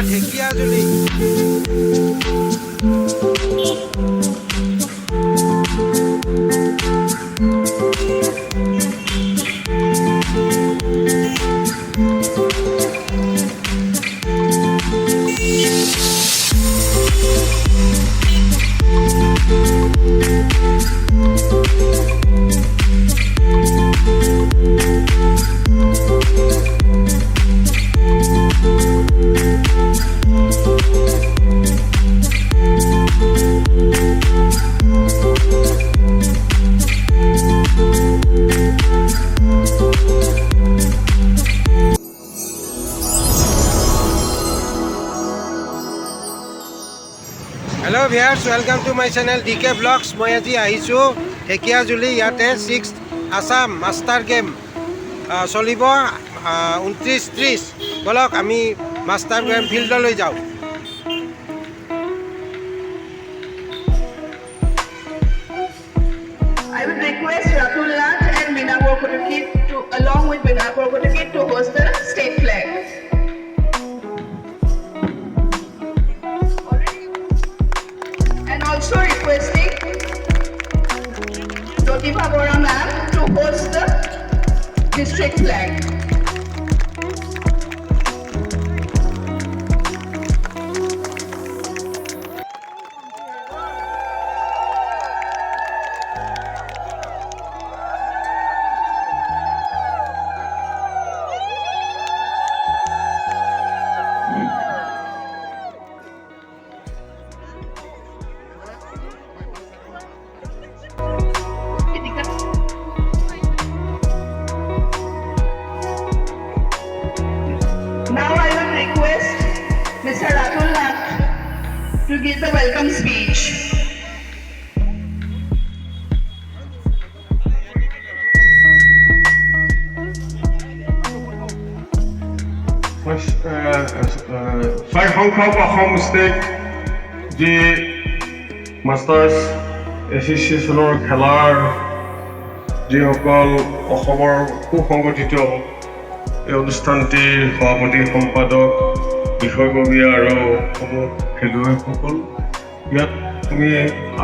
Dhekiajuli hello' viewers welcome to my channel DK vlogs. মই আজি আহিছোঁ ঢেকীয়াজুলি। ইয়াতে 6th আছাম মাষ্টাৰ গেম চলিব 29-30। বলক আমি মাষ্টাৰ গেম ফিল্ডলৈ যাওঁ। I would request Ratul Nath and Meena Borkotukit to, along with Meena Borkotukit, to host the state flag. And also requesting Jyotiba Bora ma'am to host the district flag. Now I will request Mr. Ratul Nath to give the welcome speech. ছয় সংখ্যক Assam state যি masters এছ'চিয়েশ্যনৰ খেলাৰ যিসকল অসমৰ সুসংগঠিত এই অনুষ্ঠানটিৰ সভাপতি সম্পাদক বিষয়ববীয়া আৰু সমূহ খেলুৱৈসকল, ইয়াত আমি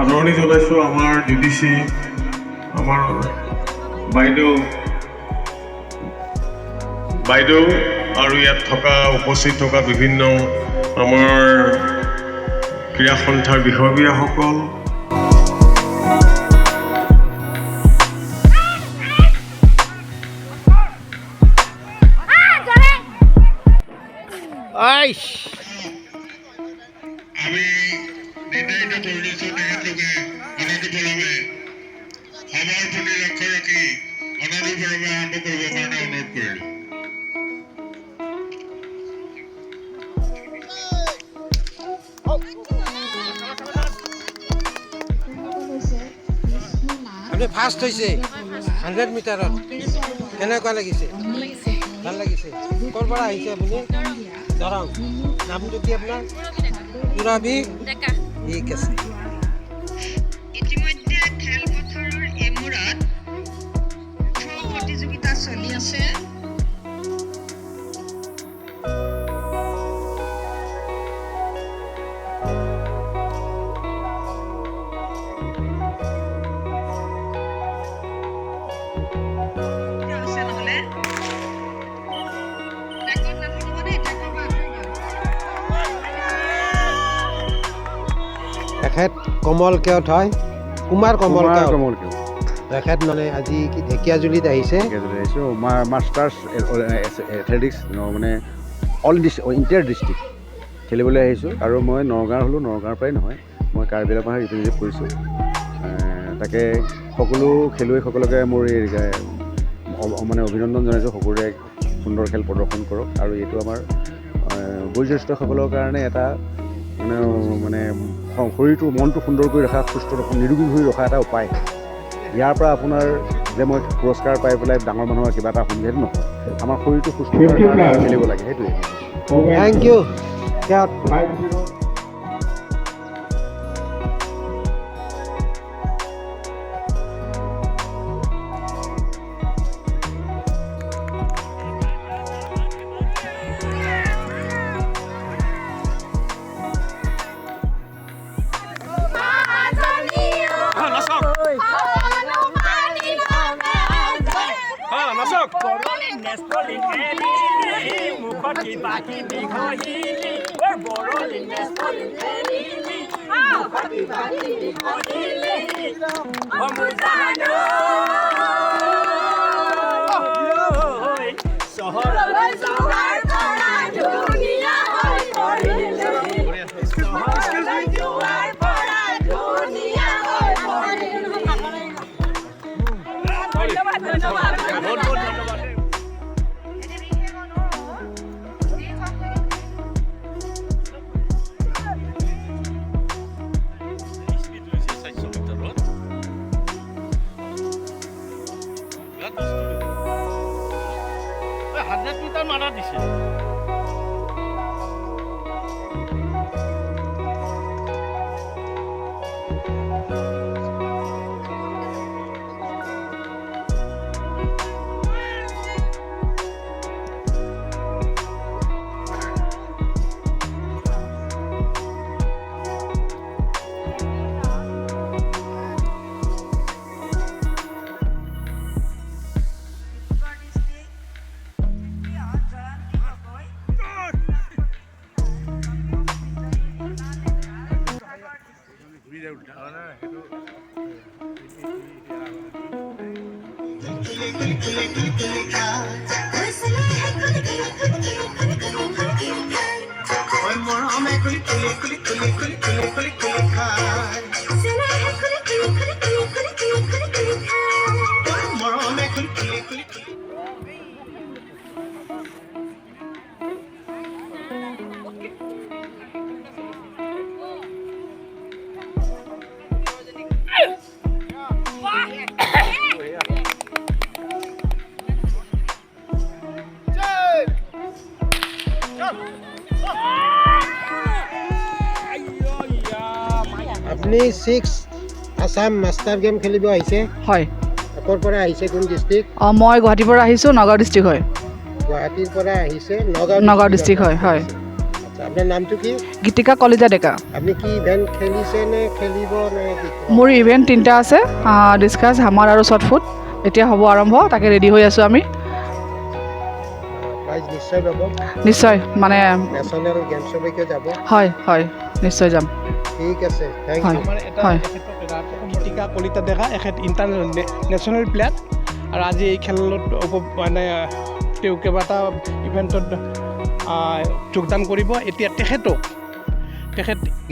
আদৰণি জনাইছোঁ আমাৰ DDC আমাৰ বাইদেউ আৰু ইয়াত উপস্থিত থকা বিভিন্ন আমাৰ ক্ৰীড়া সন্থাৰ বিষয়ববীয়াসকল। আমি নিৰ্ধাৰিত কৰি দিছোঁ তেখেতলোকে অনতিপলমে সভাৰ প্ৰতি লক্ষ্য ৰাখি অনতিপলমে আৰম্ভ কৰিবৰ কাৰণে অনুৰোধ কৰিলোঁ। আপুনি ফাৰ্ষ্ট হৈছে 100 মিটাৰত। কেনেকুৱা লাগিছে? ভাল লাগিছে। ক'ৰ পৰা আহিছে আপুনি? দৰং। নামটো কি আপোনাৰ? পুৰাবী ডেকা। ঠিক আছে। ইতিমধ্যে খেলপথাৰৰ এমূৰত থ্ৰ' প্ৰতিযোগিতা চলি আছে। তেখেত কমল কেওট হয়, কুমাৰ কমল কেওট। তেখেত মানে আজি কি ঢেকীয়াজুলিত আহিছে? মাষ্টাৰ্ছ এথলেটিক্স মানে অল ইণ্টাৰ ডিষ্ট্ৰিক্ট খেলিবলৈ আহিছোঁ। আৰু মই নগাঁৱৰ হ'লোঁ, নগাঁৱৰ পৰাই নহয়, মই কাৰ্বিলৰ পৰা ৰিপ্ৰেজেণ্ট কৰিছোঁ। তাকে সকলো খেলুৱৈসকলকে মোৰ মানে অভিনন্দন জনাইছোঁ। সকলোৰে সুন্দৰ খেল প্ৰদৰ্শন কৰক। আৰু এইটো আমাৰ বয়োজ্যেষ্ঠসকলৰ কাৰণে এটা মানে শৰীৰটো মনটো সুন্দৰ কৰি ৰখা, সুস্থ নিৰোগী হৈ ৰখা এটা উপায়। ইয়াৰ পৰা আপোনাৰ যে মই পুৰস্কাৰ পাই পেলাই ডাঙৰ মানুহৰ কিবা এটা শুনি, সেইটো নহয়। আমাৰ শৰীৰটো সুস্থ খেলিব লাগে, সেইটোৱে। Thank you Keot. আপুনি 6 আসাম মাষ্টাৰ গেম খেলিব আহিছে হয় ক'ৰ পৰা আহিছে কোন ডিষ্ট্ৰিক্ট মই গুৱাহাটীৰ পৰা আহিছোঁ নগাঁও ডিষ্ট্ৰিক্ট হয় গুৱাহাটীৰ পৰা আহিছে নগাঁও ডিষ্ট্ৰিক্ট হয় হয় আচ্ছা আপোনাৰ নামটো কি গীতিকা কলিতা ডেকা আপুনি কি ইভেণ্ট খেলিছে নে খেলিব নে কি মোৰ ইভেণ্ট 3টা আছে ডিছকাছ হামাৰ আৰু শ্বৰ্ট ফুট এতিয়া হ'ব আৰম্ভ তাকে ৰেডি হৈ আছোঁ আমি প্ৰাইজ নিশ্চয় ল'ব নিশ্চয় মানে নেশ্যনেল গেমছলৈকে যাব হয় হয় নিশ্চয় যাম ঠিক আছে থেংক হয় ইউ হয় গীতিকা কলিতা ডেকা এখেত ইণ্টাৰনেশ্যনেল প্লেয়াৰ আৰু আজি এই খেলত মানে তেওঁ কেইবাটা ইভেণ্টত যোগদান কৰিব এতিয়া তেখেত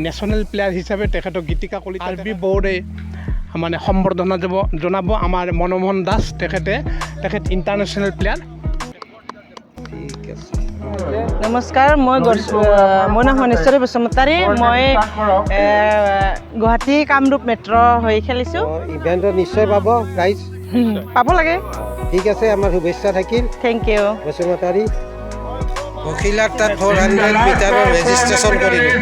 নেশ্যনেল প্লেয়াৰ হিচাপে তেখেতক গীতিকা কলিতা আৰ.বি. বৰ্ডে মানে সম্বৰ্ধনা জনাব আমাৰ মনমোহন দাস তেখেত ইণ্টাৰনেশ্যনেল প্লেয়াৰ ঠিক আছে নমস্কাৰ মোৰ নাম শনিশ্বৰী বসুমতাৰী মই গুৱাহাটী কামৰূপ মেট্ৰ হৈ খেলিছোঁ ইভেণ্টত নিশ্চয় পাব প্ৰাইজ পাব লাগে ঠিক আছে আমাৰ শুভেচ্ছা থাকিল থেংক ইউ বসুমতাৰী অখিলাৰ তাত 400 মিটাৰৰ ৰেজিষ্ট্ৰেশ্যন কৰিলোঁ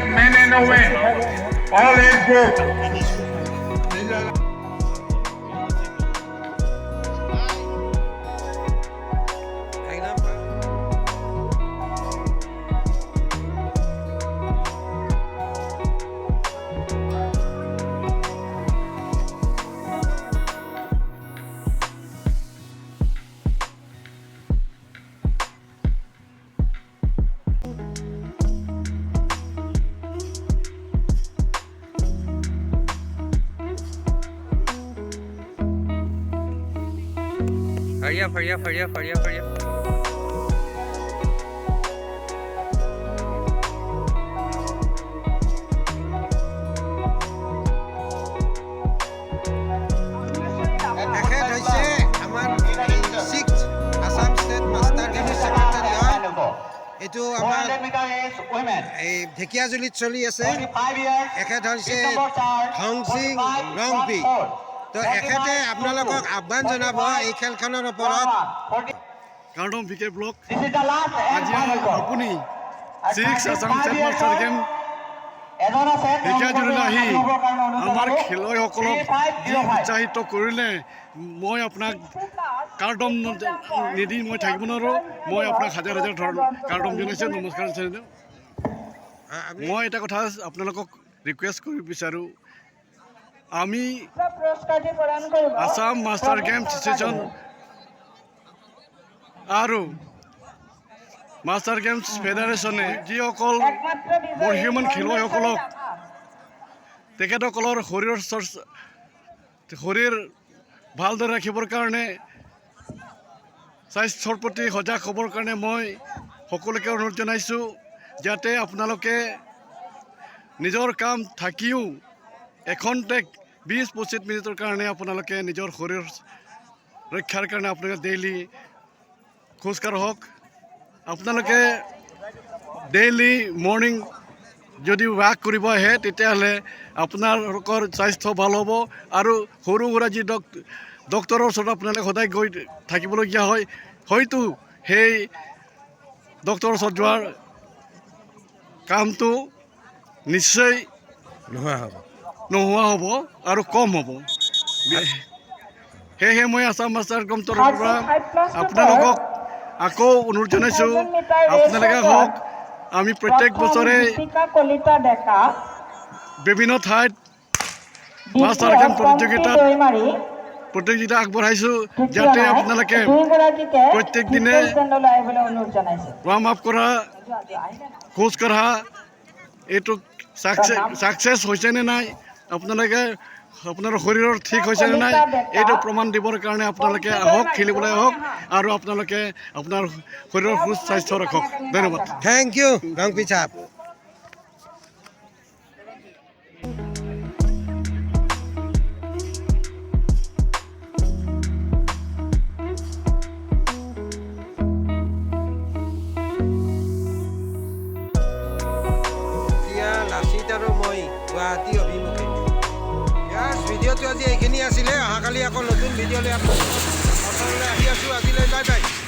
Hurry up. এখেত হৈছে আমাৰ 6th আসাম ষ্টেট মাষ্টাৰ গেমৰ ছেক্ৰেটাৰী হয় এইটো আমাৰ এই ঢেকীয়াজুলিত চলি আছে এখেত হৈছে হংচিং ৰংপি তো এখেতে আপোনালোকক আহ্বান জনাব এই খেলখনৰ ওপৰত কাৰ্ডম ভিকে ব্লক আজি আপুনি 6 আসাম ষ্টেট মাষ্টাৰ গেম ঢেকীয়াজুলিলৈ আহি আমাৰ খেলুৱৈসকলক যি উৎসাহিত কৰিলে মই আপোনাক কাৰ্ডম নিদি মই থাকিব নোৱাৰোঁ মই আপোনাক হাজাৰ কাৰ্ডম জনাইছোঁ নমস্কাৰ জনাইছোঁ মই এটা কথা আপোনালোকক ৰিকুৱেষ্ট কৰিব বিচাৰোঁ আমি আসাম মাষ্টাৰ গেম ছেশ্যন আৰু মাষ্টাৰ গেমছ ফেডাৰেশ্যনে যিসকল বৰ্ষীয়মান খেলুৱৈসকলক তেখেতসকলৰ শৰীৰ ভালদৰে ৰাখিবৰ কাৰণে স্বাস্থ্যৰ প্ৰতি সজাগ হ'বৰ কাৰণে মই সকলোকে অনুৰোধ জনাইছোঁ যাতে আপোনালোকে নিজৰ কাম থাকিও এখন্তেক 20-25 মিনিটৰ কাৰণে আপোনালোকে নিজৰ শৰীৰ ৰক্ষাৰ কাৰণে আপোনালোকে ডেইলি খোজকাঢ়ক আপোনালোকে ডেইলি মৰ্ণিং যদি ৱাক কৰিব আহে তেতিয়াহ'লে আপোনালোকৰ স্বাস্থ্য ভাল হ'ব আৰু সৰু সুৰা যি ডক্তৰৰ ওচৰত আপোনালোকে সদায় গৈ থাকিবলগীয়া হয় হয়তো সেই ডক্তৰৰ ওচৰত যোৱাৰ কামটো নিশ্চয় নোহোৱা হ'ব আৰু কম হ'ব সেয়েহে মই আছাম মাষ্টাৰ গেমছৰ তৰফৰ পৰা আপোনালোকক আকৌ অনুৰোধ জনাইছোঁ আপোনালোকে হওক আমি প্ৰত্যেক বছৰে বিভিন্ন ঠাইত মাষ্টাৰ গেম প্ৰতিযোগিতা আগবঢ়াইছোঁ যাতে আপোনালোকে প্ৰত্যেক দিনে ৱাৰ্ম আপ কৰা খোজ কঢ়া এইটো ছাকচেছ হৈছেনে নাই আপোনালোকে আপোনাৰ শৰীৰৰ ঠিক হৈছেনে নাই এইটো প্ৰমাণ দিবৰ কাৰণে আপোনালোকে আহক খেলিবলৈ আহক আৰু আপোনালোকে আপোনাৰ শৰীৰৰ সুস্বাস্থ্য ৰাখক ধন্যবাদ Thank you, Gangpi Chap. Lachit আৰু মই গুৱাহাটী অভিমুখে ভিডিঅ'টো আজি এইখিনি আছিলে অহাকালি আকৌ নতুন ভিডিঅ' লৈ আপোনালোকৰ ওচৰলৈ আহি আছোঁ আজিলৈ বাই বাই